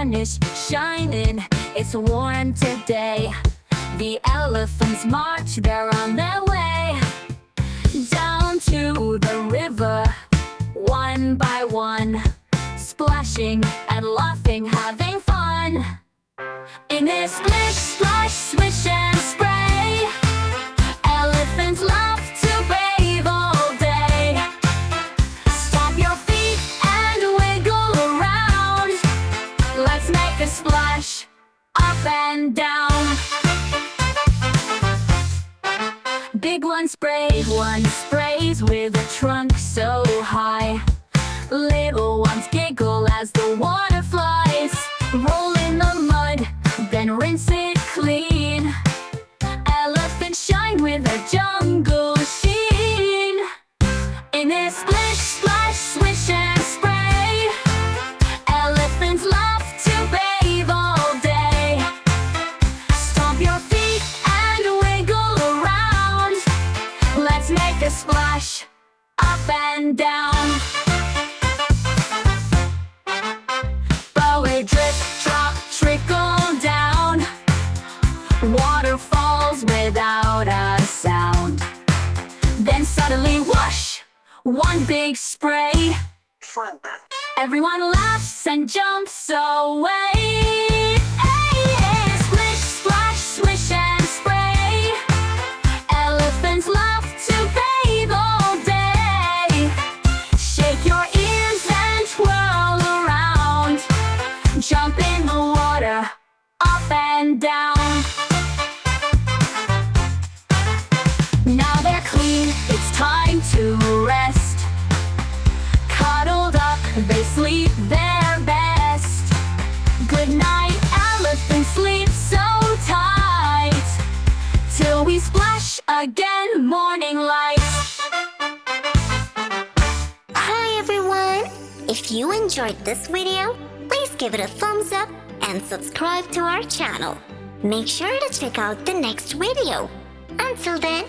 sun is shining, it's warm today. The elephants march, they're on their way down to the river, one by one, splashing and laughing, having fun. In this splish, splash, swish and spray, elephants love to bathe all day. Stomp your feet and wiggle around. Let's make a splash, up and down. Big one sprays with a trunk so high. Little ones giggle as the water flies. Roll in the mud, then rinse it clean. Elephants shine with a jungle sheen. In this splish, splash, swish and spray, elephants love to bathe all day. Stomp your feet and wiggle around. Let's make a splash, up and down. Drip, drop, trickle down. Water falls without a sound. Then suddenly whoosh, one big spray. Everyone laughs and jumps away. Splish, splash, swish and spray, elephants love to bathe all day. Shake your ears and twirl around. Jump in the water, up and down. Now they're clean, it's time to rest. Cuddled up, they sleep their best. Good night, elephants, sleep so tight, till we splash again, morning light. Hi everyone! If you enjoyed this video, please give it a thumbs up and subscribe to our channel. Make sure to check out the next video. Until then,